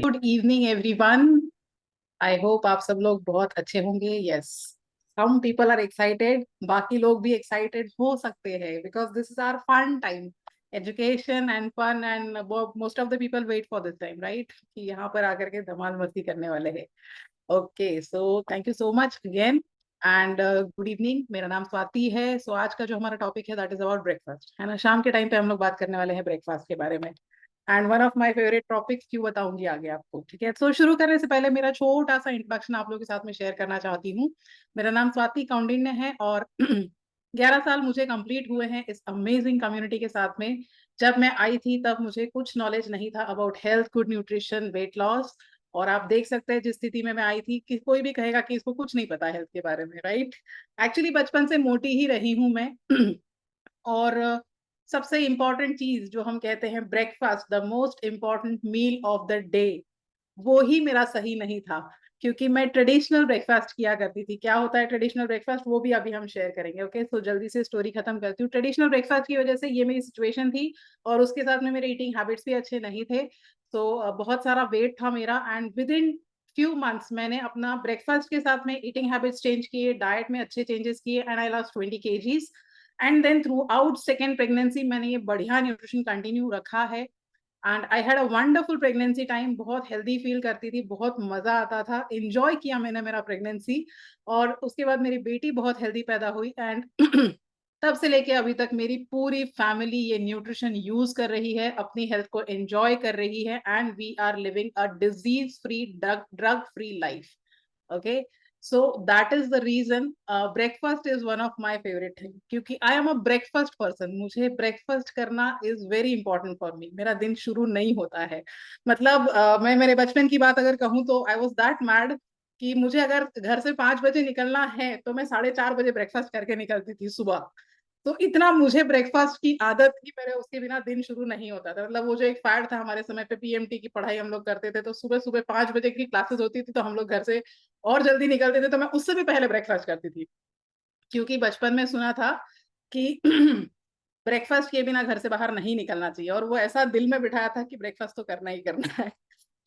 Good evening everyone. I hope आप सब लोग बहुत अच्छे होंगे। Yes, some people are excited, बाकी लोग भी एक्साइटेड हो सकते हैं because this is our fun time. Education and fun and most of the people wait for this time, right, कि यहाँ पर आकर के धमाल मस्ती करने वाले हैं। Okay, so thank you so much again and good evening. मेरा नाम स्वाति है। सो आज का जो हमारा टॉपिक है दैट इज अबाउट ब्रेकफास्ट, है ना। शाम के टाइम पे हम लोग बात करने वाले हैं ब्रेकफास्ट के बारे में। And one of my favourite topics, क्यों बताऊंगी आगे आपको, ठीक है। सो शुरू करने से पहले मेरा छोटा सा इंट्रोडक्शन आप लोगों के साथ में शेयर करना चाहती हूँ। मेरा नाम स्वाति कौंडिन्य है और 11 साल मुझे कंप्लीट हुए हैं इस अमेजिंग कम्युनिटी के साथ में। जब मैं आई थी तब मुझे कुछ नॉलेज नहीं था about health, good nutrition, wait loss. और आप देख सकते हैं जिस स्थिति में मैं आई थी कि कोई भी कहेगा कि इसको कुछ नहीं पता हेल्थ के बारे में, राइट। एक्चुअली बचपन से मोटी ही रही हूँ मैं। और सबसे इम्पॉर्टेंट चीज जो हम कहते हैं breakfast, the most important meal of the day, वो ही मेरा सही नहीं था। क्योंकि मैं ट्रेडिशनल ब्रेकफास्ट किया करती थी। क्या होता है ट्रेडिशनल ब्रेकफास्ट, वो भी अभी हम शेयर करेंगे। ओके, सो जल्दी से स्टोरी खत्म करती हूँ। ट्रेडिशनल ब्रेकफास्ट की वजह से ये मेरी सिचुएशन थी और उसके साथ में मेरे ईटिंग हैबिट्स भी अच्छे नहीं थे। तो बहुत सारा वेट था मेरा and with in few months मैंने अपना ब्रेकफास्ट के साथ में ईटिंग हैबिट्स चेंज किए, डाइट में अच्छे चेंजेस किए and I lost 20 kgs। And then throughout second pregnancy मैंने ये बढ़िया न्यूट्रिशन कंटिन्यू रखा है and I had a wonderful pregnancy time. बहुत हेल्दी फील करती थी, बहुत मजा आता था, इंजॉय किया मैंने मेरा प्रेगनेंसी। और उसके बाद मेरी बेटी बहुत हेल्दी पैदा हुई एंड तब से लेके अभी तक मेरी पूरी फैमिली ये न्यूट्रिशन यूज कर रही है, अपनी हेल्थ को एंजॉय कर रही है and we are living a disease free, drug free life. Okay, so that is the reason breakfast is one of my favorite thing, क्योंकि I am a breakfast person। मुझे breakfast करना is very important for me। मेरा दिन शुरू नहीं होता है, मतलब मैं मेरे बचपन की बात अगर कहूँ तो I was that mad कि मुझे अगर घर से 5 बजे निकलना है तो मैं 4:30 बजे ब्रेकफास्ट करके निकलती थी सुबह। तो इतना मुझे ब्रेकफास्ट की आदत थी, मेरे उसके बिना दिन शुरू नहीं होता था। मतलब वो जो एक फैड था हमारे समय पे, पीएमटी की पढ़ाई हम लोग करते थे, तो सुबह सुबह 5 बजे की क्लासेस होती थी तो हम लोग घर से और जल्दी निकलते थे। तो मैं उससे भी पहले ब्रेकफास्ट करती थी, क्योंकि बचपन में सुना था कि ब्रेकफास्ट के बिना घर से बाहर नहीं निकलना चाहिए और वो ऐसा दिल में बिठाया था कि ब्रेकफास्ट तो करना ही करना है।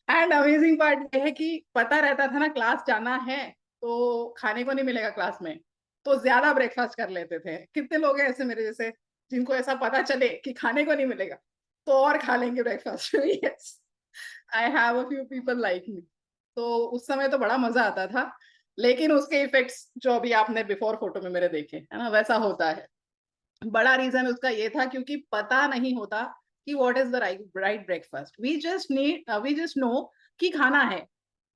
एंड अमेजिंग पार्ट ये है कि पता रहता था ना क्लास जाना है तो खाने को नहीं मिलेगा क्लास में, तो ज्यादा ब्रेकफास्ट कर लेते थे। कितने लोग हैं ऐसे मेरे जैसे जिनको ऐसा पता चले कि खाने को नहीं मिलेगा तो और खा लेंगे breakfast. Yes, I have a few people like me. तो उस समय तो बड़ा मजा आता था, लेकिन उसके इफेक्ट्स जो अभी आपने बिफोर फोटो में मेरे देखे है ना, वैसा होता है। बड़ा रीजन उसका ये था क्योंकि पता नहीं होता कि what is the right breakfast. We just know कि खाना है,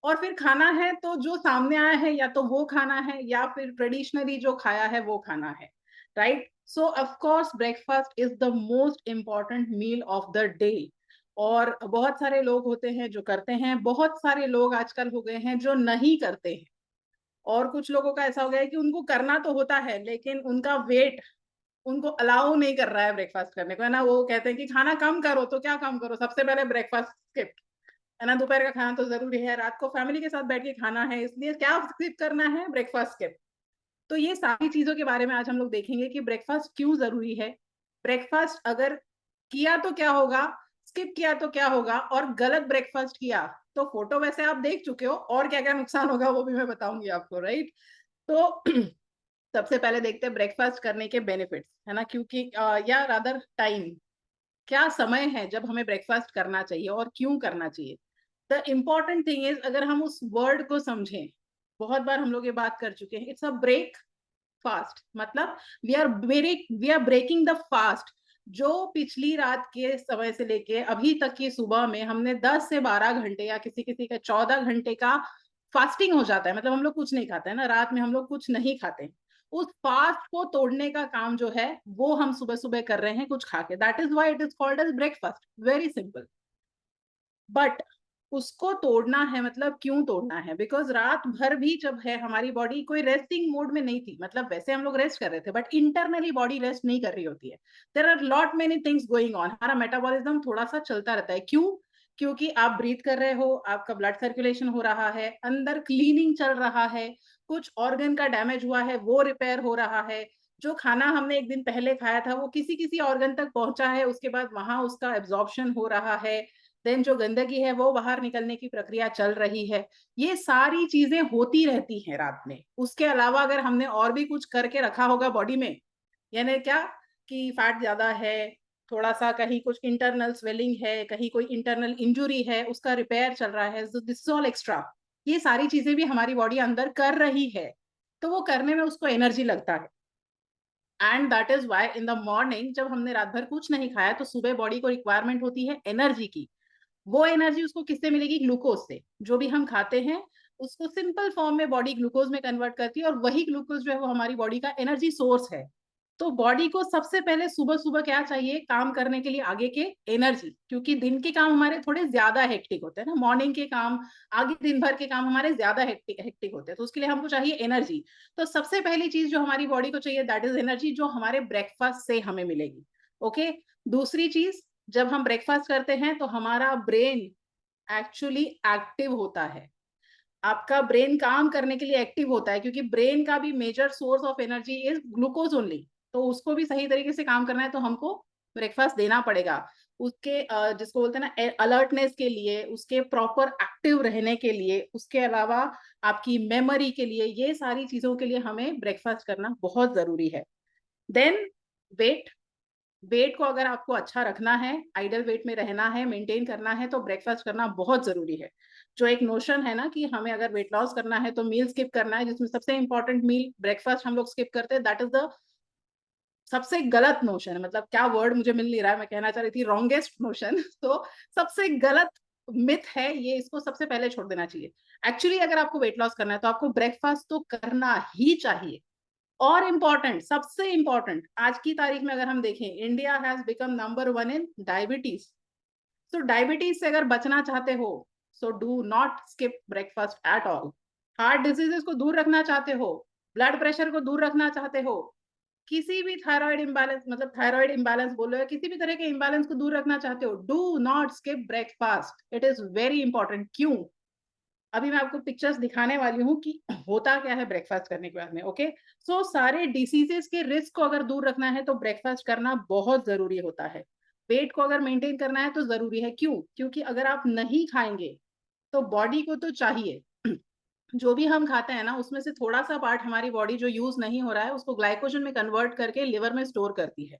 और फिर खाना है तो जो सामने आया है या तो वो खाना है या फिर ट्रेडिशनली जो खाया है वो खाना है, right. So of course breakfast is the most important meal of the day. और बहुत सारे लोग होते हैं जो करते हैं, बहुत सारे लोग आजकल हो गए हैं जो नहीं करते हैं। और कुछ लोगों का ऐसा हो गया है कि उनको करना तो होता है लेकिन उनका वेट उनको अलाउ नहीं कर रहा है ब्रेकफास्ट करने को, है ना। वो कहते हैं कि खाना कम करो, तो क्या कम करो, सबसे पहले ब्रेकफास्ट स्किप, है ना। दोपहर का खाना तो जरूरी है, रात को फैमिली के साथ बैठ के खाना है, इसलिए क्या स्किप करना है, ब्रेकफास्ट स्किप। तो ये सारी चीजों के बारे में आज हम लोग देखेंगे कि ब्रेकफास्ट क्यों जरूरी है। ब्रेकफास्ट अगर किया तो क्या होगा, स्किप किया तो क्या होगा, और गलत ब्रेकफास्ट किया तो फोटो वैसे आप देख चुके हो, और क्या क्या नुकसान होगा वो भी मैं बताऊंगी आपको, राइट। तो सबसे पहले देखते हैं ब्रेकफास्ट करने के बेनिफिट्स, है ना। क्योंकि या रादर टाइम, क्या समय है जब हमें ब्रेकफास्ट करना चाहिए और क्यों करना चाहिए। द इम्पॉर्टेंट थिंग इज, अगर हम उस वर्ड को समझें, बहुत बार हम लोग ये बात कर चुके हैं, इट्स अ ब्रेक फास्ट। मतलब we are breaking the fast. जो पिछली रात के समय से लेके अभी तक की सुबह में हमने 10 से 12 घंटे या किसी किसी का 14 घंटे का फास्टिंग हो जाता है, मतलब हम लोग कुछ नहीं खाते हैं ना, रात में हम लोग कुछ नहीं खाते। उस फास्ट को तोड़ने का काम जो है वो हम सुबह सुबह कर रहे हैं कुछ खा के, that is why it is called as breakfast. Very simple. But उसको तोड़ना है, मतलब क्यों तोड़ना है, बिकॉज रात भर भी जब है हमारी बॉडी कोई रेस्टिंग मोड में नहीं थी, मतलब वैसे हम लोग रेस्ट कर रहे थे बट इंटरनली बॉडी रेस्ट नहीं कर रही होती है। There are lot many things going on, हमारा मेटाबॉलिज्म थोड़ा सा चलता रहता है। क्यों? क्योंकि आप ब्रीथ कर रहे हो, आपका ब्लड सर्कुलेशन हो रहा है, अंदर क्लीनिंग चल रहा है, कुछ ऑर्गन का डैमेज हुआ है वो रिपेयर हो रहा है, जो खाना हमने एक दिन पहले खाया था वो किसी किसी ऑर्गन तक पहुंचा है, उसके बाद वहां उसका एब्जॉर्प्शन हो रहा है, देन जो गंदगी है वो बाहर निकलने की प्रक्रिया चल रही है। ये सारी चीजें होती रहती हैं रात में। उसके अलावा अगर हमने और भी कुछ करके रखा होगा बॉडी में, यानी क्या कि फैट ज्यादा है, थोड़ा सा कहीं कुछ इंटरनल स्वेलिंग है, कहीं कोई इंटरनल इंजुरी है, उसका रिपेयर चल रहा है, दिस इज ऑल एक्स्ट्रा। ये सारी चीजें भी हमारी बॉडी अंदर कर रही है, तो वो करने में उसको एनर्जी लगता है। And that is why in the morning जब हमने रात भर कुछ नहीं खाया तो सुबह बॉडी को रिक्वायरमेंट होती है एनर्जी की। वो एनर्जी उसको किससे मिलेगी? ग्लूकोज से। जो भी हम खाते हैं उसको सिंपल फॉर्म में बॉडी ग्लूकोज में कन्वर्ट करती है, और वही ग्लूकोज जो है वो हमारी बॉडी का एनर्जी सोर्स है। तो बॉडी को सबसे पहले सुबह सुबह क्या चाहिए काम करने के लिए? आगे के एनर्जी, क्योंकि दिन के काम हमारे थोड़े ज्यादा हेक्टिक होते हैं ना, मॉर्निंग के काम, आगे दिन भर के काम हमारे ज्यादा हेक्टिक हेक्टिक होते हैं, तो उसके लिए हमको चाहिए एनर्जी। तो सबसे पहली चीज जो हमारी बॉडी को चाहिए दैट इज एनर्जी, जो हमारे ब्रेकफास्ट से हमें मिलेगी। ओके। दूसरी चीज, जब हम ब्रेकफास्ट करते हैं तो हमारा ब्रेन एक्चुअली एक्टिव होता है। आपका ब्रेन काम करने के लिए एक्टिव होता है, क्योंकि ब्रेन का भी major source of energy is glucose only. तो उसको भी सही तरीके से काम करना है तो हमको ब्रेकफास्ट देना पड़ेगा। उसके जिसको बोलते हैं ना अलर्टनेस के लिए, उसके प्रॉपर एक्टिव रहने के लिए, उसके अलावा आपकी मेमोरी के लिए, ये सारी चीजों के लिए हमें ब्रेकफास्ट करना बहुत जरूरी है। Then wait. वेट को अगर आपको अच्छा रखना है, आइडल वेट में रहना है, मेंटेन करना है, तो ब्रेकफास्ट करना बहुत जरूरी है। जो एक नोशन है ना कि हमें अगर वेट लॉस करना है तो मील स्किप करना है, जिसमें सबसे इंपॉर्टेंट मील ब्रेकफास्ट हम लोग स्किप करते हैं, दैट इज द सबसे गलत नोशन है। मतलब क्या वर्ड मुझे मिल नहीं रहा है, मैं कहना चाह रही थी रॉन्गेस्ट नोशन तो सबसे गलत मिथ है ये, इसको सबसे पहले छोड़ देना चाहिए। एक्चुअली अगर आपको वेट लॉस करना है तो आपको ब्रेकफास्ट तो करना ही चाहिए। और इम्पॉर्टेंट, सबसे इम्पॉर्टेंट, आज की तारीख में अगर हम देखें, India has become number 1 in diabetes. So diabetes से अगर बचना चाहते हो, so do not skip breakfast at all. Heart diseases को दूर रखना चाहते हो, ब्लड प्रेशर को दूर रखना चाहते हो, किसी भी थायराइड इम्बैलेंस, मतलब थायराइड इम्बैलेंस बोलो, या किसी भी तरह के इम्बैलेंस को दूर रखना चाहते हो, do not skip breakfast. It is very important. क्यों? अभी मैं आपको पिक्चर्स दिखाने वाली हूँ कि होता क्या है ब्रेकफास्ट करने के बाद में। ओके। सो सारे डिसीजेस के रिस्क को अगर दूर रखना है तो ब्रेकफास्ट करना बहुत जरूरी होता है। वेट को अगर मेंटेन करना है तो जरूरी है। क्यों? क्योंकि अगर आप नहीं खाएंगे तो बॉडी को तो चाहिए जो भी हम खाते हैं ना उसमें से थोड़ा सा पार्ट हमारी बॉडी जो यूज नहीं हो रहा है उसको ग्लाइकोजन में कन्वर्ट करके लिवर में स्टोर करती है।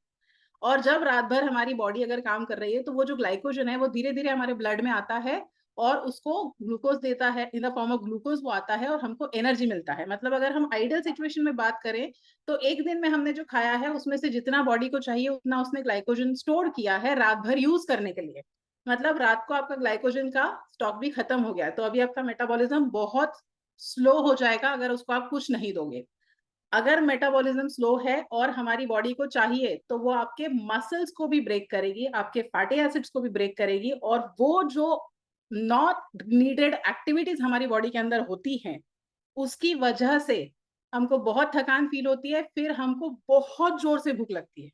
और जब रात भर हमारी बॉडी अगर काम कर रही है तो वो जो ग्लाइकोजन है वो धीरे धीरे हमारे ब्लड में आता है, और उसको ग्लूकोज देता है, in the form of glucose वो आता है और हमको एनर्जी मिलता है। मतलब अगर हम आइडियल सिचुएशन में बात करें तो एक दिन में हमने जो खाया है उसमें से जितना बॉडी को चाहिए उतना उसने ग्लाइकोजन स्टोर किया है रात भर यूज करने के लिए। मतलब रात को आपका ग्लाइकोजन का स्टॉक भी खत्म हो गया है, तो अभी आपका मेटाबॉलिज्म बहुत स्लो हो जाएगा अगर उसको आप कुछ नहीं दोगे। अगर मेटाबॉलिज्म स्लो है और हमारी बॉडी को चाहिए तो वो आपके मसल्स को भी ब्रेक करेगी, आपके फैटी एसिड्स को भी ब्रेक करेगी, और वो जो नॉट नीडेड एक्टिविटीज हमारी बॉडी के अंदर होती हैं उसकी वजह से हमको बहुत थकान फील होती है, फिर हमको बहुत जोर से भूख लगती है।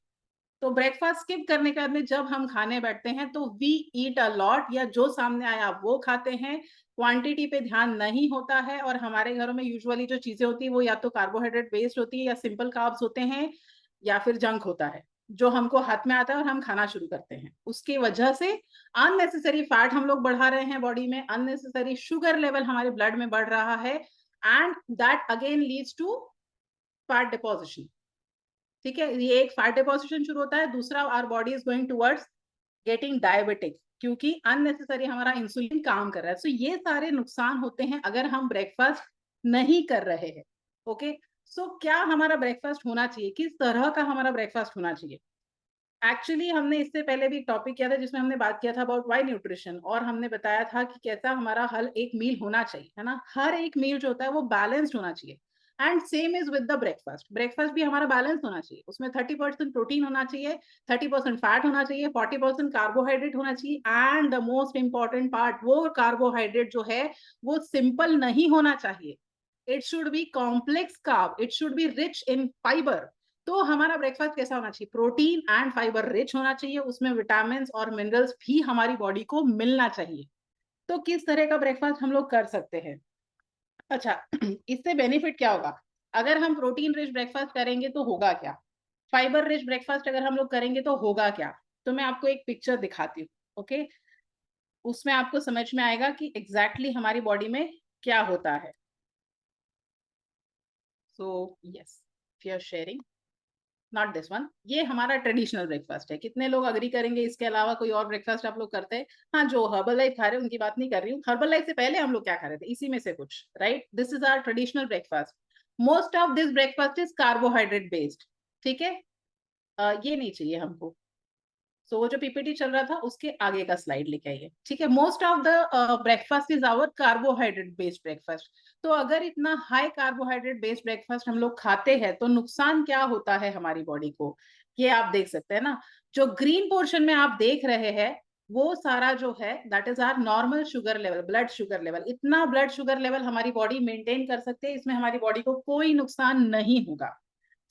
तो ब्रेकफास्ट स्किप करने के बाद में जब हम खाने बैठते हैं तो वी ईट अ लॉट, या जो सामने आया वो खाते हैं, क्वांटिटी पे ध्यान नहीं होता है। और हमारे घरों में यूजुअली जो चीजें होती है वो या तो कार्बोहाइड्रेट बेस्ड होती है, या सिंपल कार्ब्स होते हैं, या फिर जंक होता है जो हमको हाथ में आता है और हम खाना शुरू करते हैं। उसकी वजह से अननेसेसरी फैट हम लोग बढ़ा रहे हैं बॉडी में, अननेसेसरी शुगर लेवल हमारे ब्लड में बढ़ रहा है, and that again leads to fat deposition. ठीक है, ये एक फैट डिपोजिशन शुरू होता है। दूसरा, our body is going towards getting diabetic, क्योंकि अननेसेसरी हमारा इंसुलिन काम कर रहा है। सो ये सारे नुकसान होते हैं अगर हम ब्रेकफास्ट नहीं कर रहे हैं। ओके। सो क्या हमारा ब्रेकफास्ट होना चाहिए, किस तरह का हमारा ब्रेकफास्ट होना चाहिए? एक्चुअली हमने इससे पहले भी एक टॉपिक किया था जिसमें हमने बात किया था अबाउट वाई न्यूट्रिशन, और हमने बताया था कि कैसा हमारा हर एक मील होना चाहिए, है ना। हर एक मील जो होता है वो बैलेंस्ड होना चाहिए। And same is with the breakfast. Breakfast भी हमारा बैलेंस होना चाहिए, उसमें 30% प्रोटीन होना चाहिए, 30% फैट होना चाहिए, 40% कार्बोहाइड्रेट होना चाहिए, and the most important part, वो कार्बोहाइड्रेट जो है वो सिंपल नहीं होना चाहिए। It should be complex carb, it should be rich in fibre. तो हमारा ब्रेकफास्ट कैसा होना चाहिए? प्रोटीन एंड फाइबर रिच होना चाहिए, उसमें विटामिन और मिनरल्स भी हमारी बॉडी को मिलना चाहिए। तो किस तरह का ब्रेकफास्ट हम लोग कर सकते हैं? अच्छा इससे बेनिफिट क्या होगा? अगर हम प्रोटीन रिच ब्रेकफास्ट करेंगे तो होगा क्या? फाइबर रिच ब्रेकफास्ट अगर हम लोग करेंगे तो होगा क्या? तो मैं आपको एक पिक्चर दिखाती हूँ। ओके। उसमें आपको समझ में आएगा कि एग्जैक्टली हमारी बॉडी में क्या होता है। So yes, we are sharing, not this one. ये हमारा ट्रेडिशनल ब्रेकफास्ट है। कितने लोग अग्री करेंगे इसके अलावा कोई और ब्रेकफास्ट आप लोग करते हैं? हाँ, जो हर्बल लाइफ खा रहे हैं उनकी बात नहीं कर रही हूँ, हर्बल लाइफ से पहले हम लोग क्या खा रहे थे, इसी में से कुछ, right? This is our traditional breakfast. Most of this breakfast is carbohydrate based, ठीक है? ये नहीं चाहिए हमको। सो वो जो पीपीटी चल रहा था उसके आगे का स्लाइड लेके आइए, ठीक है? Most of the breakfast is our carbohydrate based breakfast. तो अगर इतना हाई कार्बोहाइड्रेट बेस्ड ब्रेकफास्ट हम लोग खाते हैं तो नुकसान क्या होता है हमारी बॉडी को, ये आप देख सकते हैं ना। जो ग्रीन पोर्शन में आप देख रहे हैं वो सारा जो है that is our normal sugar level, blood sugar level. इतना ब्लड शुगर लेवल हमारी बॉडी मेंटेन कर सकते हैं, इसमें हमारी बॉडी को कोई नुकसान नहीं होगा,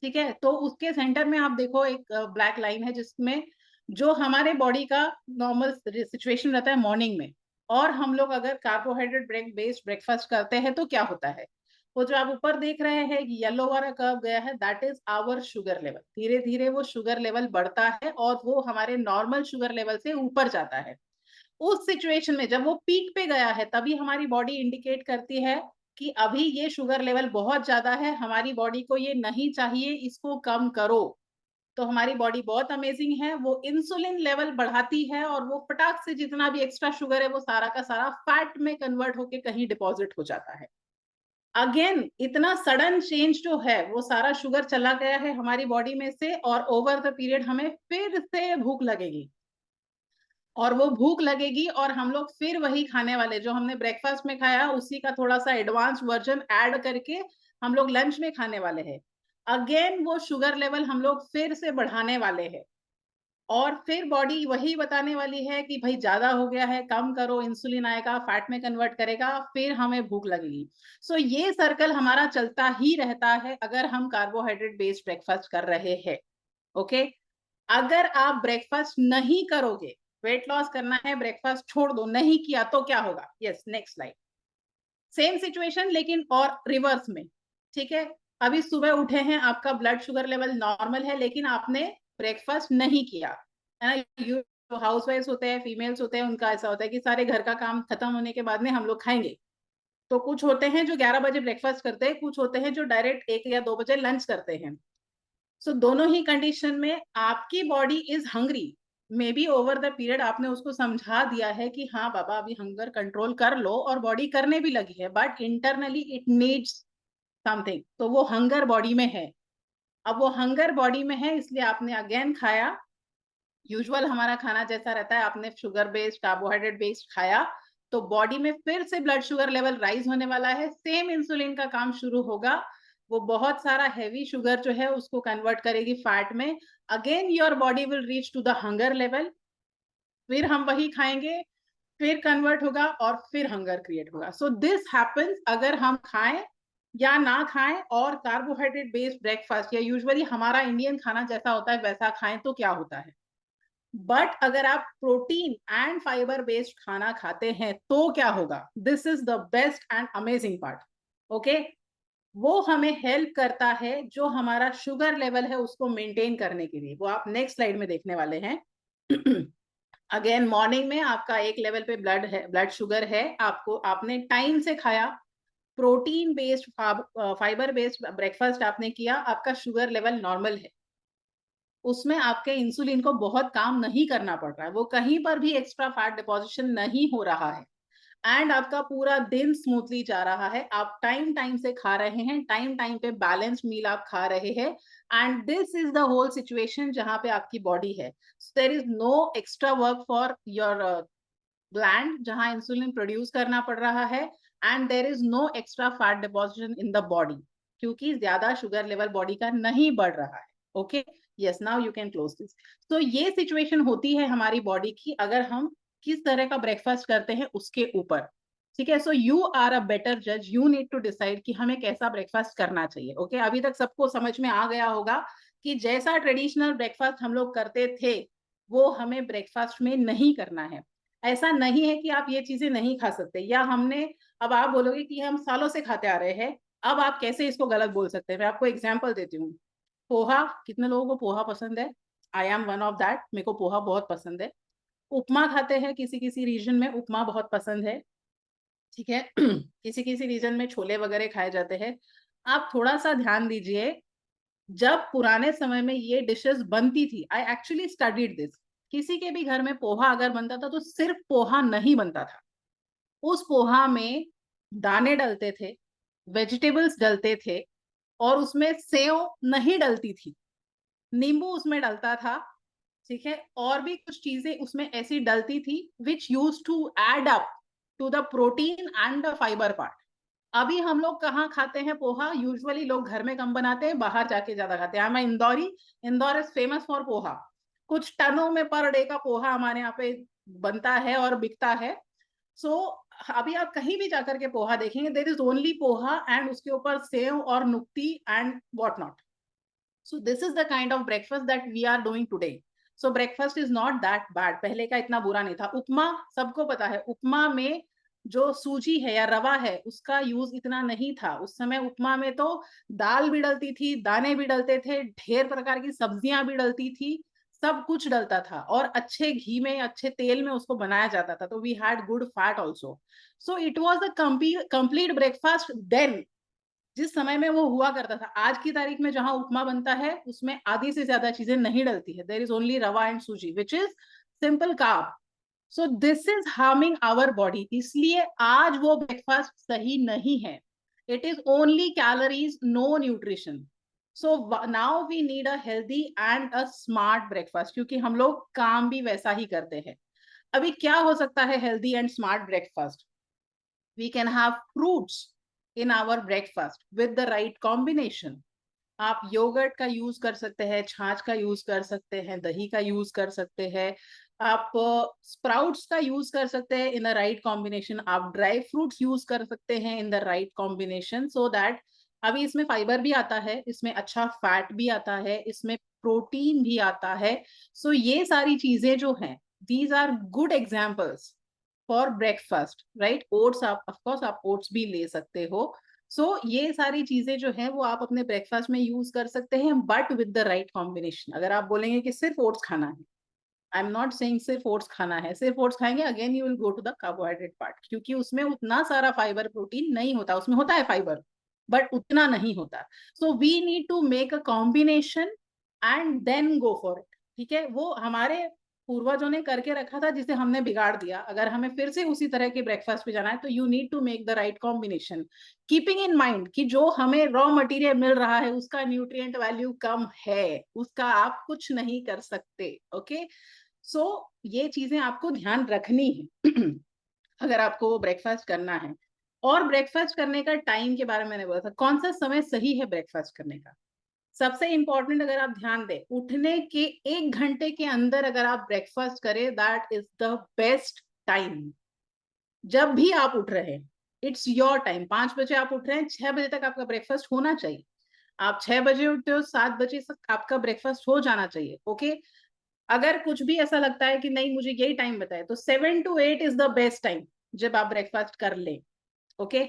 ठीक है? तो उसके सेंटर में आप देखो एक ब्लैक लाइन है जिसमें जो हमारे बॉडी का नॉर्मल सिचुएशन रहता है मॉर्निंग में, और हम लोग अगर कार्बोहाइड्रेट बेस्ड ब्रेकफास्ट करते हैं तो क्या होता है। वो जो आप ऊपर देख रहे हैं येलो वाला कर्व गया है, that is our sugar level. धीरे धीरे वो शुगर लेवल बढ़ता है और वो हमारे नॉर्मल शुगर लेवल से ऊपर जाता है। उस सिचुएशन में जब वो पीक पे गया है तभी हमारी बॉडी इंडिकेट करती है कि अभी ये शुगर लेवल बहुत ज्यादा है, हमारी बॉडी को ये नहीं चाहिए, इसको कम करो। तो हमारी बॉडी बहुत अमेजिंग है, वो इंसुलिन लेवल बढ़ाती है और वो फटाक से जितना भी एक्स्ट्रा शुगर है वो सारा का सारा फैट में कन्वर्ट होके कहीं डिपॉजिट हो जाता है। अगेन इतना सडन चेंज जो है, वो सारा शुगर चला गया है हमारी बॉडी में से, और ओवर द पीरियड हमें फिर से भूख लगेगी, और वो भूख लगेगी और हम लोग फिर वही खाने वाले जो हमने ब्रेकफास्ट में खाया उसी का थोड़ा सा एडवांस वर्जन ऐड करके हम लोग लंच में खाने वाले हैं। अगेन वो शुगर लेवल हम लोग फिर से बढ़ाने वाले हैं, और फिर बॉडी वही बताने वाली है कि भाई ज्यादा हो गया है, कम करो, इंसुलिन आएगा, फैट में कन्वर्ट करेगा, फिर हमें भूख लगेगी। सो ये सर्कल हमारा चलता ही रहता है अगर हम कार्बोहाइड्रेट बेस्ड ब्रेकफास्ट कर रहे हैं, ओके? अगर आप ब्रेकफास्ट नहीं करोगे, वेट लॉस करना है, ब्रेकफास्ट छोड़ दो, नहीं किया तो क्या होगा? Yes, next slide. Same situation लेकिन और रिवर्स में, ठीक है? अभी सुबह उठे हैं, आपका ब्लड शुगर लेवल नॉर्मल है लेकिन आपने ब्रेकफास्ट नहीं किया, है ना? यू हाउस वाइफ होते हैं, फीमेल्स होते हैं, उनका ऐसा होता है कि सारे घर का काम खत्म होने के बाद में हम लोग खाएंगे। तो कुछ होते हैं जो 11 बजे ब्रेकफास्ट करते हैं, कुछ होते हैं जो डायरेक्ट 1 या 2 बजे लंच करते हैं। सो दोनों ही कंडीशन में आपकी body is hungry. May be over the period आपने उसको समझा दिया है कि हाँ बाबा अभी हंगर कंट्रोल कर लो, और बॉडी करने भी लगी है, but internally it needs something, तो वो हंगर बॉडी में है। अब वो हंगर बॉडी में है इसलिए आपने अगेन खाया। यूजुअल हमारा खाना जैसा रहता है, आपने शुगर बेस्ड कार्बोहाइड्रेट बेस्ड खाया, तो बॉडी में फिर से ब्लड शुगर लेवल राइज होने वाला है, सेम इंसुलिन का काम शुरू होगा। वो बहुत सारा हैवी शुगर जो है उसको कन्वर्ट करेगी फैट में। Again your body will reach to the hunger level, फिर हम वही खाएंगे, फिर कन्वर्ट होगा और फिर हंगर क्रिएट होगा। सो दिस हैपेंस अगर हम खाएं या ना खाएं, और कार्बोहाइड्रेट बेस्ड ब्रेकफास्ट या यूजुअली हमारा इंडियन खाना जैसा होता है वैसा खाएं तो क्या होता है। बट अगर आप प्रोटीन एंड फाइबर बेस्ड खाना खाते हैं तो क्या होगा? This is the best and amazing part, okay? वो हमें हेल्प करता है जो हमारा शुगर लेवल है उसको मेंटेन करने के लिए, वो आप नेक्स्ट स्लाइड में देखने वाले हैं। अगेन मॉर्निंग में आपका एक लेवल पे ब्लड है, ब्लड शुगर है, आपको आपने टाइम से खाया, protein based fibre based breakfast आपने किया, आपका शुगर लेवल नॉर्मल है, उसमें आपके इंसुलिन को बहुत काम नहीं करना पड़ रहा है, वो कहीं पर भी एक्स्ट्रा फैट डिपॉजिशन नहीं हो रहा है, एंड आपका पूरा दिन स्मूथली जा रहा है। आप टाइम टाइम से खा रहे हैं, टाइम टाइम पे बैलेंस्ड मील आप खा रहे हैं, and this is the whole situation जहां पे आपकी बॉडी है। There is no extra work for your gland जहां इंसुलिन प्रोड्यूस करना पड़ रहा है, and there is no extra fat deposition in the body, क्योंकि ज्यादा शुगर लेवल बॉडी का नहीं बढ़ रहा है, okay? Yes, now you can close this. तो ये सिचुएशन होती है हमारी बॉडी की अगर हम किस तरह का ब्रेकफास्ट करते हैं उसके ऊपर, ठीक है? So you are a better जज, यू नीड टू डिसाइड कि हमें कैसा ब्रेकफास्ट करना चाहिए, ओके? अभी तक सबको समझ में आ गया होगा कि जैसा ट्रेडिशनल ब्रेकफास्ट हम लोग करते थे वो हमें ब्रेकफास्ट में नहीं करना है। ऐसा नहीं है कि आप ये चीजें नहीं खा सकते, या हमने, अब आप बोलोगे कि हम सालों से खाते आ रहे हैं, अब आप कैसे इसको गलत बोल सकते हैं? मैं आपको एग्जाम्पल देती हूँ। पोहा, कितने लोगों को पोहा पसंद है? I M one of that, मेरे को पोहा बहुत पसंद है। उपमा खाते हैं, किसी किसी रीजन में उपमा बहुत पसंद है, ठीक है। किसी किसी रीजन में छोले वगैरह खाए जाते हैं। आप थोड़ा सा ध्यान दीजिए, जब पुराने समय में ये डिशेस बनती थी, आई एक्चुअली स्टडीड दिस, किसी के भी घर में पोहा अगर बनता था तो सिर्फ पोहा नहीं बनता था, उस पोहा में दाने डलते थे, वेजिटेबल्स डलते थे, और उसमें सेव नहीं डलती थी, नींबू उसमें डलता था, ठीक है, और भी कुछ चीजें उसमें ऐसी डलती थी which use to add up to the protein and the fibre part. अभी हम लोग कहाँ खाते हैं पोहा, यूजुअली लोग घर में कम बनाते हैं, बाहर जाके ज्यादा खाते हैं। I am Indori, Indore is famous for poha, कुछ टनों में पर डे का पोहा हमारे यहाँ पे बनता है और बिकता है। सो अभी आप कहीं भी जाकर के पोहा देखेंगे, there is only poha and उसके ऊपर सेव और नुक्ती and what not. So this is the kind of breakfast that we are doing today. So breakfast is not that bad. पहले का इतना बुरा नहीं था। उपमा सबको पता है, उपमा में जो सूजी है या रवा है उसका यूज इतना नहीं था उस समय। उपमा में तो दाल भी डलती थी, दाने भी डलते थे, ढेर प्रकार की सब्जियां भी डलती थी, सब कुछ डलता था, और अच्छे घी में अच्छे तेल में उसको बनाया जाता था, तो we had good fat also. So it was the complete breakfast then, जिस समय में वो हुआ करता था। आज की तारीख में जहां उपमा बनता है उसमें आधी से ज्यादा चीजें नहीं डलती है, there is only rava and suji which is simple carb. So this is harming our body, इसलिए आज वो ब्रेकफास्ट सही नहीं है। It is only calories, no nutrition. So now we need a healthy and a smart breakfast, क्योंकि हम लोग काम भी वैसा ही करते हैं। अभी क्या हो सकता है healthy and smart breakfast? We can have fruits in our breakfast with the right combination. आप योगर्ट का यूज कर सकते हैं, छाछ का यूज कर सकते हैं, दही का यूज कर सकते हैं, आप स्प्राउट्स का यूज कर सकते हैं इन द राइट कॉम्बिनेशन, आप ड्राई फ्रूट्स यूज कर सकते हैं in the right combination, so that अभी इसमें फाइबर भी आता है, इसमें अच्छा फैट भी आता है, इसमें प्रोटीन भी आता है। सो ये सारी चीजें जो हैं, these are good examples for breakfast, right. Oats, आप ऑफकोर्स आप ओट्स भी ले सकते हो। ये सारी चीजें जो है वो आप अपने ब्रेकफास्ट में यूज कर सकते हैं, but with the right combination. अगर आप बोलेंगे कि सिर्फ ओट्स खाना है, आई एम नॉट सेइंग सिर्फ ओट्स खाना है, सिर्फ ओट्स खाएंगे again you will go to the carbohydrate part, क्योंकि उसमें उतना सारा फाइबर प्रोटीन नहीं होता, उसमें होता है फाइबर बट उतना नहीं होता। So we need to make a combination and then go for it, ठीक है। वो हमारे पूर्वजों ने करके रखा था जिसे हमने बिगाड़ दिया, अगर हमें फिर से उसी तरह के ब्रेकफास्ट पे जाना है तो you need to make the right combination, keeping in mind कि जो हमें रॉ मटेरियल मिल रहा है उसका न्यूट्रिएंट वैल्यू कम है, उसका आप कुछ नहीं कर सकते, ओके। ये चीजें आपको ध्यान रखनी है अगर आपको वो ब्रेकफास्ट करना है। और ब्रेकफास्ट करने का टाइम के बारे में मैंने बोला था, कौन सा समय सही है ब्रेकफास्ट करने का। सबसे इंपॉर्टेंट, अगर आप ध्यान दें, उठने के 1 घंटे के अंदर अगर आप ब्रेकफास्ट करें, that is the best time. जब भी आप उठ रहे हैं, इट्स योर टाइम। 5 बजे आप उठ रहे हैं, 6 बजे तक आपका ब्रेकफास्ट होना चाहिए। आप 6 बजे उठते हो, 7 बजे तक आपका ब्रेकफास्ट हो जाना चाहिए, ओके। अगर कुछ भी ऐसा लगता है कि नहीं मुझे यही टाइम बताए, तो 7 to 8 is the best time जब आप ब्रेकफास्ट कर ले, okay.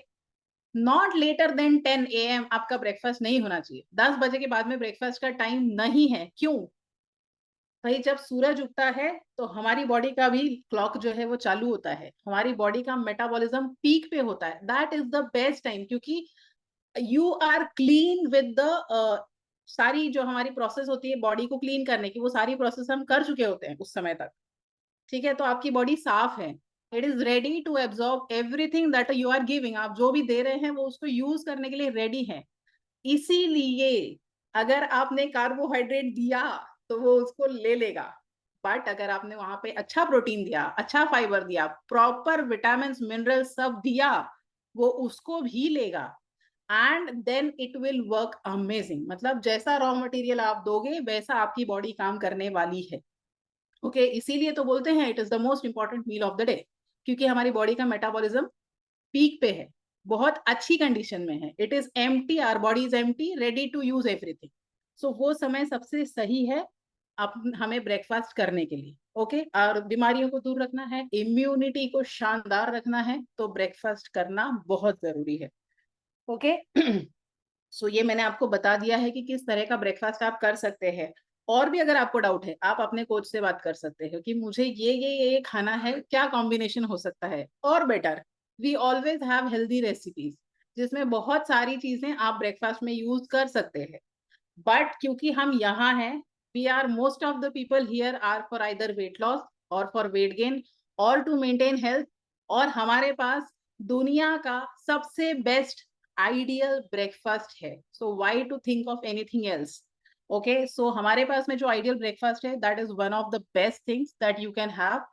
Not later then 10 AM आपका ब्रेकफास्ट नहीं होना चाहिए। 10 बजे के बाद में ब्रेकफास्ट का टाइम नहीं है। क्यों भाई? जब सूरज उगता है तो हमारी बॉडी का भी क्लॉक जो है वो चालू होता है, हमारी बॉडी का मेटाबॉलिज्म पीक पे होता है, that is the best time, क्योंकि you are clean with the सारी जो हमारी प्रोसेस होती है बॉडी को क्लीन करने की, वो सारी प्रोसेस हम कर चुके होते हैं उस समय तक, ठीक है। तो आपकी बॉडी साफ है, it is ready to absorb everything that you are giving. आप जो भी दे रहे हैं वो उसको यूज करने के लिए रेडी है। इसीलिए अगर आपने कार्बोहाइड्रेट दिया तो वो उसको ले लेगा, बट अगर आपने वहां पे अच्छा प्रोटीन दिया, अच्छा फाइबर दिया, प्रॉपर विटामिन मिनरल सब दिया, वो उसको भी लेगा, and then it will work amazing. मतलब जैसा रॉ मटेरियल आप दोगे वैसा आपकी बॉडी काम करने वाली है, ओके। इसीलिए तो बोलते हैं it is the most important meal of the day, क्योंकि हमारी बॉडी का मेटाबॉलिज्म पीक पे है, बहुत अच्छी कंडीशन में है, it is empty, our body is empty, ready to use everything. वो समय सबसे सही है आप हमें ब्रेकफास्ट करने के लिए, ओके। और बीमारियों को दूर रखना है, इम्यूनिटी को शानदार रखना है, तो ब्रेकफास्ट करना बहुत जरूरी है, ओके। ये मैंने आपको बता दिया है कि किस तरह का ब्रेकफास्ट आप कर सकते हैं। और भी अगर आपको डाउट है आप अपने कोच से बात कर सकते हो कि मुझे ये खाना है, क्या कॉम्बिनेशन हो सकता है और better. We always have healthy recipes जिसमें बहुत सारी चीजें आप ब्रेकफास्ट में यूज कर सकते हैं। बट क्योंकि हम यहाँ हैं, we are most of the people here are for either weight loss और फॉर वेट गेन और टू मेंटेन हेल्थ। और हमारे पास दुनिया का सबसे बेस्ट आइडियल ब्रेकफास्ट है, so why to think of anything else. Okay, so हमारे पास में जो आइडियल ब्रेकफास्ट है that is one of the best things that you can have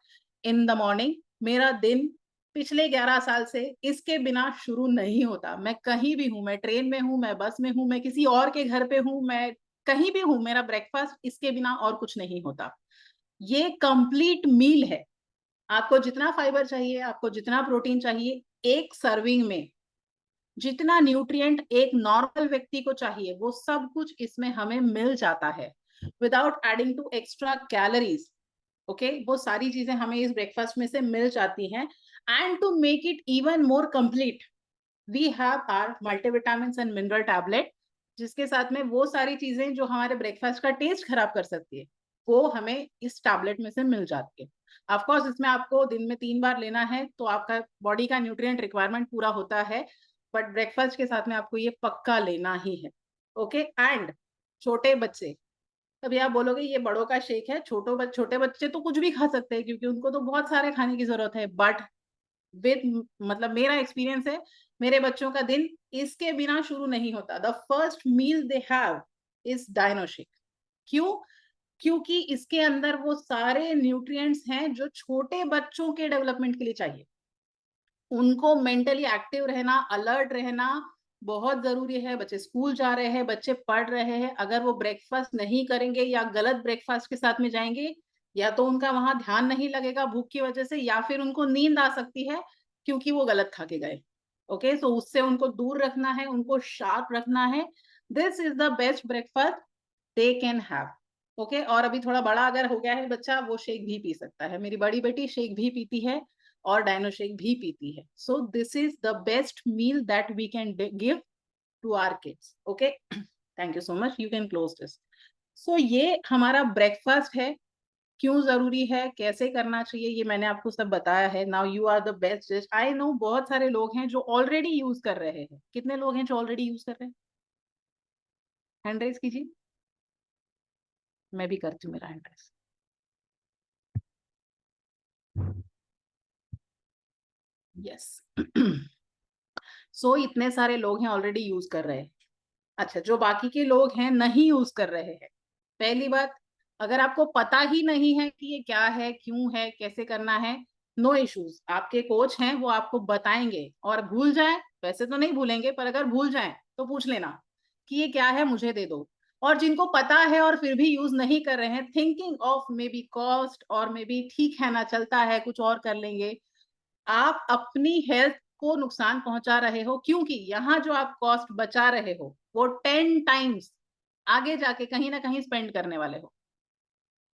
in the morning. मेरा दिन पिछले 11 साल से इसके बिना शुरू नहीं होता। मैं कहीं भी हूं, मैं ट्रेन में हूं, मैं बस में हूं, मैं किसी और के घर पे हूं, मैं कहीं भी हूं, मेरा ब्रेकफास्ट इसके बिना और कुछ नहीं होता। ये कंप्लीट मील है। आपको जितना फाइबर चाहिए, आपको जितना प्रोटीन चाहिए, एक सर्विंग में जितना न्यूट्रिएंट एक नॉर्मल व्यक्ति को चाहिए वो सब कुछ इसमें हमें मिल जाता है without adding to extra calories. Okay, वो सारी चीजें हमें इस ब्रेकफास्ट में से मिल जाती हैं। And to make it even more complete we have our multivitamin and mineral tablet, जिसके साथ में वो सारी चीजें जो हमारे ब्रेकफास्ट का टेस्ट खराब कर सकती है वो हमें इस टैबलेट में से मिल जाती है। ऑफकोर्स इसमें आपको दिन में 3 बार लेना है तो आपका बॉडी का न्यूट्रिएंट रिक्वायरमेंट पूरा होता है, बट ब्रेकफास्ट के साथ में आपको ये पक्का लेना ही है। ओके, एंड छोटे बच्चे, अभी आप बोलोगे ये बड़ों का शेक है, छोटे बच्चे तो कुछ भी खा सकते हैं क्योंकि उनको तो बहुत सारे खाने की जरूरत है। बट विद मतलब मेरा एक्सपीरियंस है, मेरे बच्चों का दिन इसके बिना शुरू नहीं होता। The first meal they have is डायनोशिक। क्यों? क्योंकि इसके अंदर वो सारे न्यूट्रिएंट्स हैं जो छोटे बच्चों के डेवलपमेंट के लिए चाहिए। उनको मेंटली एक्टिव रहना, अलर्ट रहना बहुत जरूरी है। बच्चे स्कूल जा रहे हैं, बच्चे पढ़ रहे हैं, अगर वो ब्रेकफास्ट नहीं करेंगे या गलत ब्रेकफास्ट के साथ में जाएंगे, या तो उनका वहां ध्यान नहीं लगेगा भूख की वजह से, या फिर उनको नींद आ सकती है क्योंकि वो गलत खा के गए। ओके, सो उससे उनको दूर रखना है, उनको शार्प रखना है। This is the best breakfast they can have. Okay, और अभी थोड़ा बड़ा अगर हो गया है बच्चा, वो शेक भी पी सकता है। मेरी बड़ी बेटी शेक भी पीती है और डायनो शेक भी पीती है। So this is the best meal that we can give to our kids. Okay, thank you so much, you can close this. So ये हमारा ब्रेकफास्ट है। क्यों जरूरी है, कैसे करना चाहिए, ये मैंने आपको सब बताया है। Now you are the best जज। आई नो बहुत सारे लोग हैं जो ऑलरेडी यूज कर रहे हैं। कितने लोग हैं जो ऑलरेडी यूज कर रहे हैं? हैंड रेस कीजिए, मैं भी करती हूँ मेरा हैंड रेस। यस। सो इतने सारे लोग हैं ऑलरेडी यूज कर रहे हैं। अच्छा, जो बाकी के लोग हैं नहीं यूज कर रहे हैं, पहली बात, अगर आपको पता ही नहीं है कि ये क्या है, क्यों है, कैसे करना है, नो इश्यूज, आपके कोच हैं वो आपको बताएंगे। और भूल जाए, वैसे तो नहीं भूलेंगे, पर अगर भूल जाए तो पूछ लेना कि ये क्या है, मुझे दे दो। और जिनको पता है और फिर भी यूज नहीं कर रहे हैं, thinking of may be cost और मे बी ठीक है ना चलता है कुछ और कर लेंगे, आप अपनी हेल्थ को नुकसान पहुंचा रहे हो। क्योंकि यहाँ जो आप कॉस्ट बचा रहे हो वो 10 टाइम्स आगे जाके कहीं ना कहीं स्पेंड करने वाले हो।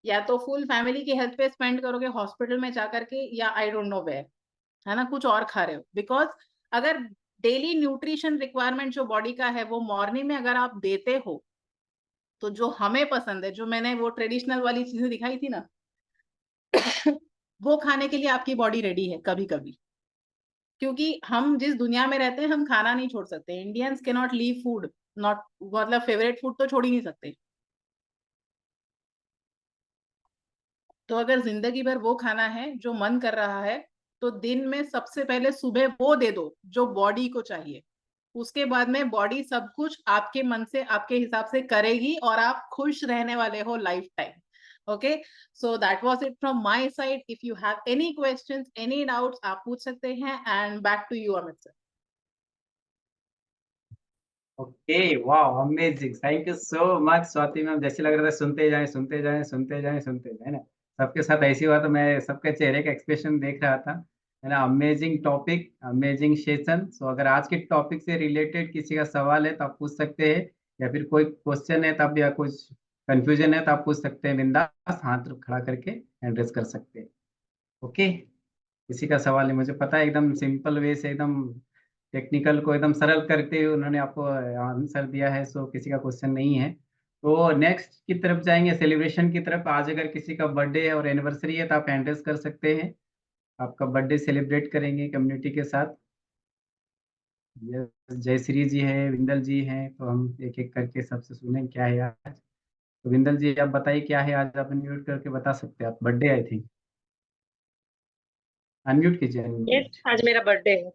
या तो फुल फैमिली की हेल्थ पे स्पेंड करोगे हॉस्पिटल में जाकर के, या आई डोंट नो वेयर, है ना, कुछ और खा रहे हो। बिकॉज अगर डेली न्यूट्रिशन रिक्वायरमेंट जो बॉडी का है वो मॉर्निंग में अगर आप देते हो, तो जो हमें पसंद है, जो मैंने वो ट्रेडिशनल वाली चीजें दिखाई थी ना, वो खाने के लिए आपकी बॉडी रेडी है कभी कभी। क्योंकि हम जिस दुनिया में रहते हैं हम खाना नहीं छोड़ सकते। इंडियंस के नॉट लीव फूड, नॉट मतलब फेवरेट फूड तो छोड़ ही नहीं सकते। तो अगर जिंदगी भर वो खाना है जो मन कर रहा है, तो दिन में सबसे पहले सुबह वो दे दो जो बॉडी को चाहिए। उसके बाद में बॉडी सब कुछ आपके मन से, आपके हिसाब से करेगी और आप खुश रहने वाले हो lifetime. Okay, so that was it from my side. If you have any questions, any doubts, आप पूछ सकते हैं। And back to you Amit sir. Okay, वाह, amazing, thank you so much Swati ma'am. जैसे लग रहा था सुनते जाएं सुनते जाएं सुनते जाएं सुनते जाएं ना। सबके साथ ऐसी हुआ तो मैं सबके चेहरे का एक्सप्रेशन देख रहा था, है ना। Amazing topic, amazing session. So अगर आज के टॉपिक से रिलेटेड किसी का सवाल है तो आप पूछ सकते हैं, या फिर कोई क्वेश्चन है तब, या कुछ कंफ्यूजन है तो आप पूछ सकते हैं, बिंदास हाथ खड़ा करके एड्रेस कर सकते हैं। ओके, किसी का सवाल नहीं, मुझे पता है एकदम सिंपल वे से, एकदम टेक्निकल को एकदम सरल करते हुए उन्होंने आपको आंसर दिया है। सो किसी का क्वेश्चन नहीं है। तो नेक्स्ट की तरफ जाएंगे, सेलिब्रेशन की तरफ। आज अगर किसी का बर्थडे है और एनिवर्सरी है तो आप एंट्रेंस कर सकते हैं, आपका बर्थडे सेलिब्रेट करेंगे कम्युनिटी के साथ। जयश्री जी है, विंदल जी हैं, तो हम एक एक करके सबसे सुने क्या है आज। तो विंदल जी आप बताइए क्या है आज, आप अनम्यूट करके बता सकते हैं। आप बर्थडे आई थिंक, अनम्यूट कीजिए, यस, अनम्यूट। आज मेरा बर्थडे है।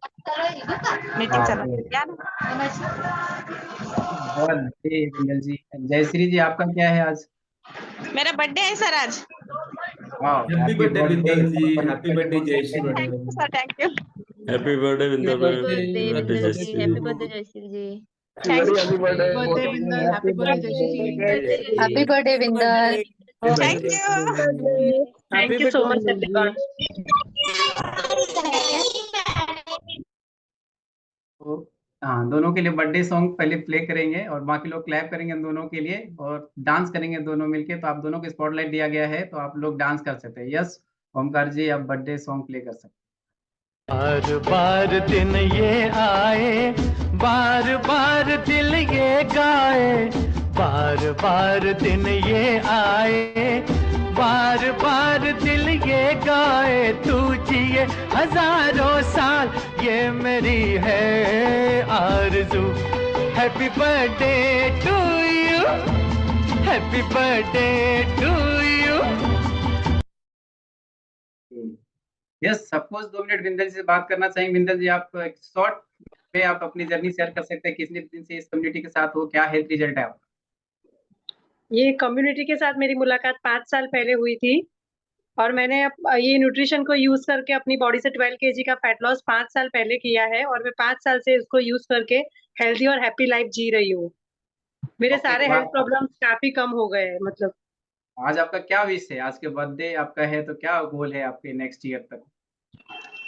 मीटिंग हाँ चला तो यार। बर्थडे विंदल जी। जयश्री जी आपका क्या है आज? मेरा बर्थडे है सर आज। वाह, happy happy birthday birthday. Vindal ji, और हैप्पी पहले बर्थडे बोल सकते जयश्री हैं। Thank madam. You sir, thank you. Happy birthday Vindal happy ma'am, birthday birthday Vindal ji, Jayshree. Happy birthday Jayshree ji. Thank very you, happy birthday birthday Vindal, happy birthday Jayshree. Happy birthday Vinder. Thank you, thank you so much everyone. तो हाँ, दोनों के लिए birthday song पहले play करेंगे और बाकी लोग क्लैप करेंगे इन दोनों के लिए और डांस करेंगे दोनों मिलके। तो आप दोनों को स्पॉटलाइट दिया गया है, तो आप लोग डांस कर सकते हैं। यस ओमकार जी, आप बर्थडे सॉन्ग प्ले कर सकते हैं। बार बार दिन ये आए, बार बार दिल ये गाए, बार बार दिन ये आए, बार बार दिल ये गाए, तू जिए हजारों साल, ये मेरी है आरज़ू। Happy birthday to you, happy birthday to you. Yes, suppose 2 minute Vindal ji से बात करना चाहेंगे। विंदल जी आप एक शॉर्ट में आप अपनी जर्नी शेयर कर सकते हैं, कितने दिन से इस कम्युनिटी के साथ हो, क्या हेल्थ रिजल्ट है आपका? ये कम्युनिटी के साथ मेरी मुलाकात 5 साल पहले हुई थी और मैंने ये न्यूट्रिशन को यूज करके अपनी बॉडी से 12 केजी का फैट लॉस 5 साल पहले किया है और मैं 5 साल से इसको यूज करके हेल्दी और हैप्पी लाइफ जी रही हूँ। मेरे ओके, सारे तो हेल्थ प्रॉब्लम्स काफी कम हो गए हैं। मतलब आज आपका क्या विश है? आज के बर्थडे आपका है, तो क्या गोल है आपके नेक्स्ट ईयर तक?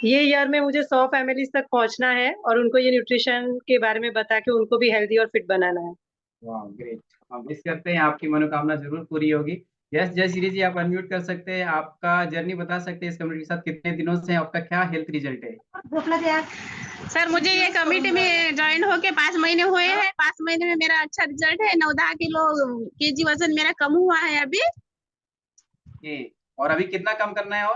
ये ईयर में मुझे 100 फैमिलीज तक पहुंचना है और उनको ये न्यूट्रिशन के बारे में बता के उनको भी हेल्दी और फिट बनाना है। वाह ग्रेट, हम विश करते हैं आपकी मनोकामना जरूर पूरी होगी। यस जयश्री जी, आप अनम्यूट कर सकते हैं, आपका जर्नी बता सकते हैं इस कम्युनिटी के साथ कितने दिनों से हैं, आपका क्या हेल्थ रिजल्ट है? सर मुझे ये कमेटी में ज्वाइन होके 5 महीने हुए हैं। 5 महीने में मेरा अच्छा रिजल्ट है। 9-10 किलो केजी वजन मेरा कम हुआ है अभी। और अभी कितना कम करना है?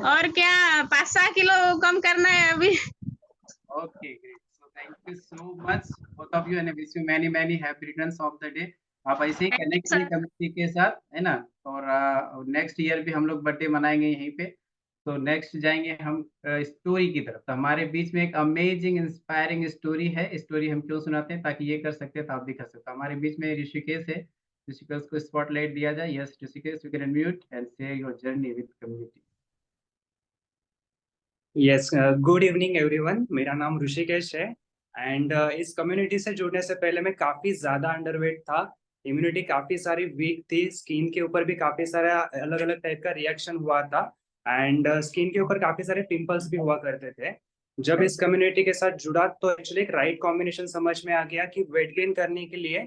और क्या 5-7 किलो कम करना है अभी। Okay great, so thank you so much both of you and wish you many many happy returns of the day. आप ऐसे ही Thank you, कनेक्ट sir. करिए कम्युनिटी के साथ, है ना। और नेक्स्ट ईयर भी हम लोग बर्थडे मनाएंगे यहीं पे। तो नेक्स्ट जाएंगे हम स्टोरी की तरफ। तो हमारे बीच में एक अमेजिंग इंस्पायरिंग स्टोरी है। स्टोरी हम क्यों सुनाते हैं? ताकि ये कर सकते हैं तो आप भी कर सकते हो। हमारे बीच में ऋषिकेश है, ऋषिकेश को स्पॉटलाइट दिया जाए। Yes Rishikesh, you can unmute and share your journey with community. Yes, good evening everyone. मेरा नाम ऋषिकेश है एंड इस कम्युनिटी से जुड़ने से पहले मैं काफ़ी ज़्यादा अंडरवेट था। इम्यूनिटी काफ़ी सारी वीक थी, स्किन के ऊपर भी काफ़ी सारा अलग अलग टाइप का रिएक्शन हुआ था एंड स्किन के ऊपर काफ़ी सारे पिंपल्स भी हुआ करते थे। जब इस कम्युनिटी के साथ जुड़ा तो एक्चुअली एक राइट कॉम्बिनेशन समझ में आ गया कि वेट गेन करने के लिए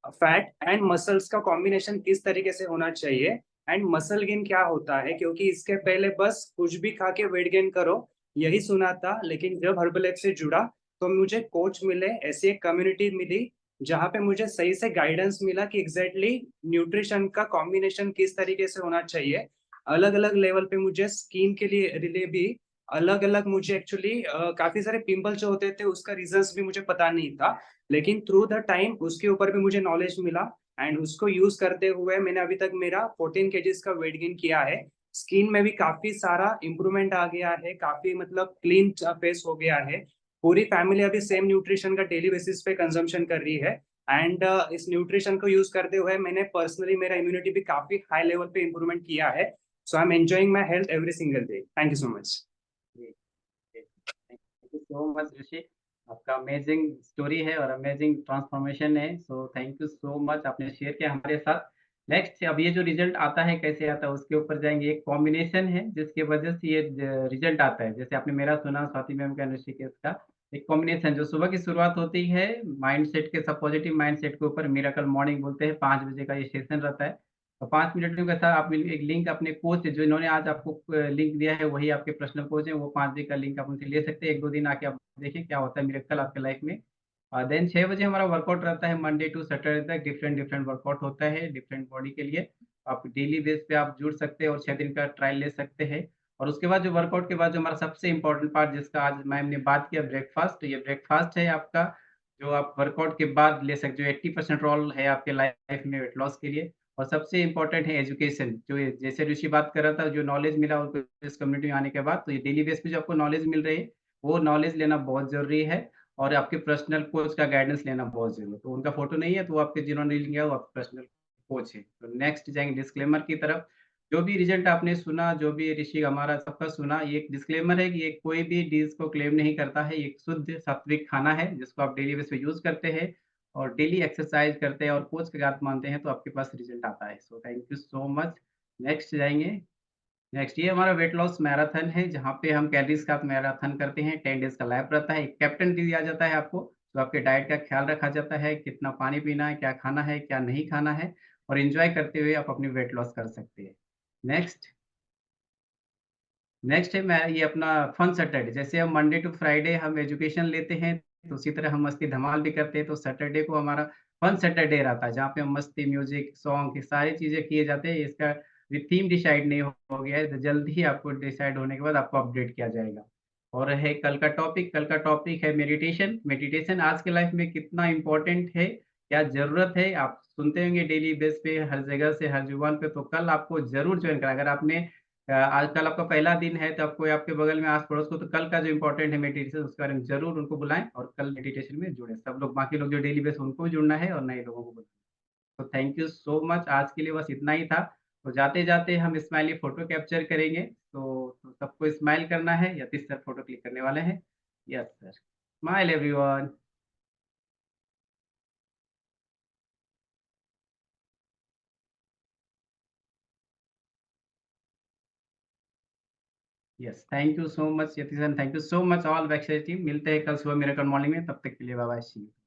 फैट एंड मसल्स का कॉम्बिनेशन किस तरीके से होना चाहिए एंड मसल गेन क्या होता है, क्योंकि इसके पहले बस कुछ भी खा के वेट गेन करो यही सुना था। लेकिन जब हर्बलैब से जुड़ा तो मुझे कोच मिले, ऐसी एक कम्युनिटी मिली जहाँ पे मुझे सही से गाइडेंस मिला कि एग्जैक्टली न्यूट्रिशन का कॉम्बिनेशन किस तरीके से होना चाहिए। अलग अलग लेवल पे मुझे स्किन के लिए भी अलग अलग मुझे एक्चुअली काफी सारे पिंपल जो होते थे उसका रीजंस भी मुझे पता नहीं था, लेकिन थ्रू द टाइम उसके ऊपर भी मुझे नॉलेज मिला एंड उसको यूज करते हुए मैंने अभी तक मेरा 14 केजीज का वेट गेन किया है। स्किन में भी काफी सारा इम्प्रूवमेंट आ गया है, काफी मतलब क्लीन फेस हो गया है। पूरी फैमिली अभी सेम न्यूट्रिशन का डेली बेसिस पे कंजम्पशन कर रही है एंड इस न्यूट्रिशन को यूज करते हुए मैंने पर्सनली मेरा इम्यूनिटी भी काफी हाई लेवल पे इम्प्रूवमेंट किया है। So I am enjoying my health every single day. Thank you so much. Thank you so much Rishi, आपका अमेजिंग स्टोरी है और अमेजिंग ट्रांसफॉर्मेशन है। So thank you so much, आपने शेयर किया हमारे साथ। नेक्स्ट अब ये जो रिजल्ट आता है कैसे आता है उसके ऊपर जाएंगे। एक कॉम्बिनेशन है जिसकी वजह से ये रिजल्ट आता है। जैसे आपने मेरा सुना, स्वाति मैम का, ऋषिकेश का। एक कॉम्बिनेशन जो सुबह की शुरुआत होती है माइंडसेट के, सब पॉजिटिव माइंडसेट के ऊपर। मिरेकल मॉर्निंग बोलते हैं, 5 बजे का ये सेशन रहता है। तो 5 मिनट का था। आप एक लिंक अपने कोच जो इन्होंने आज आपको लिंक दिया है वही आपके पर्सनल कोच है, वो 5 बजे का लिंक आप उनसे ले सकते हैं। 1-2 दिन आके आप देखिए क्या होता है मिरेकल आपके लाइफ में। और देन 6 बजे हमारा वर्कआउट रहता है मंडे टू सैटरडे तक, डिफरेंट वर्कआउट होता है डिफरेंट बॉडी के लिए। आप डेली बेस पे आप जुड़ सकते हैं और 6 दिन का ट्रायल ले सकते हैं। और उसके बाद जो वर्कआउट के बाद जो हमारा सबसे इम्पोर्टेंट पार्ट जिसका आज मैम ने बात किया, ब्रेकफास्ट, तो ये ब्रेकफास्ट है आपका, जो आप वर्कआउट के बाद ले सकते हो। 80% रोल है आपके लाइफ में वेट लॉस के लिए। और सबसे इम्पोर्टेंट है एजुकेशन, जो ये जैसे ऋषि बात कर रहा था, जो नॉलेज मिला उनको इस कम्युनिटी में आने के बाद, तो ये डेली बेस पे जो आपको नॉलेज मिल रही है, वो नॉलेज लेना बहुत ज़रूरी है। और आपके पर्सनल कोच का गाइडेंस लेना बहुत ज़रूरी है। तो उनका फ़ोटो नहीं है, तो वो आपके जिन्होंने लिया वो आपके पर्सनल कोच है। तो नेक्स्ट जाएँगे डिस्क्लेमर की तरफ। जो भी रिज़ल्ट आपने सुना, जो भी ऋषि हमारा सबका सुना, ये एक डिस्क्लेमर है कि ये कोई भी डिश को क्लेम नहीं करता है। ये एक शुद्ध सात्विक खाना है, जिसको आप डेली बेस पे यूज़ करते हैं और डेली एक्सरसाइज करते हैं और कोच की बात मानते हैं, तो आपके पास रिज़ल्ट आता है। So thank you so much. Next जाएँगे। नेक्स्ट ये हमारा वेट लॉस मैराथन है, जहाँ पे हम कैलोरीज़ का मैराथन करते हैं। 10 डेज़ का लैप रहता है। एक कैप्टन दिया जाता है आपको, तो आपके डाइट का ख़्याल रखा जाता है, कितना पानी पीना है, क्या खाना है, क्या नहीं खाना है, और एन्जॉय करते हुए आप अपनी वेट लॉस कर सकते हैं। नेक्स्ट नेक्स्ट है मैं ये अपना फन सैटरडे, जैसे हम मंडे टू फ्राइडे हम एजुकेशन लेते हैं, तो उसी तरह हम मस्ती धमाल भी करते हैं। तो सैटरडे को हमारा फन सैटरडे रहता है, जहाँ पे हम मस्ती, म्यूज़िक, सॉन्ग, ये सारी चीज़ें किए जाते हैं। इसका अभी थीम डिसाइड नहीं हो गया है, तो जल्द ही आपको डिसाइड होने के बाद आपको अपडेट किया जाएगा। और है कल का टॉपिक है मेडिटेशन। मेडिटेशन आज के लाइफ में कितना इम्पोर्टेंट है, क्या ज़रूरत है, आप सुनते होंगे डेली बेस पे हर जगह से, हर ज़ुबान पे, तो कल आपको ज़रूर जॉइन करें। अगर आपने आज कल आपका पहला दिन है, तो आपको आपके बगल में आस-पड़ोस को तो कल का जो इम्पोर्टेंट है मेडिटेशन, उसके बारे में ज़रूर उनको बुलाएँ और कल मेडिटेशन में जुड़ें। सब लोग बाकी लोग जो डेली बेस उनको भी जुड़ना है और नए लोगों को बुलाना है। तो थैंक यू सो मच, आज के लिए बस इतना ही था। तो जाते-जाते हम स्माइली फ़ोटो कैप्चर करेंगे, तो सबको स्माइल करना है। यतीश सर फ़ोटो क्लिक करने वाले हैं। Yes sir. Smile everyone. Yes, thank you so much Yatish sir, thank you so much all backstage team. मिलते हैं कल सुबह मिरेकल मॉर्निंग में, तब तक के लिए बाय बाय, सी यू।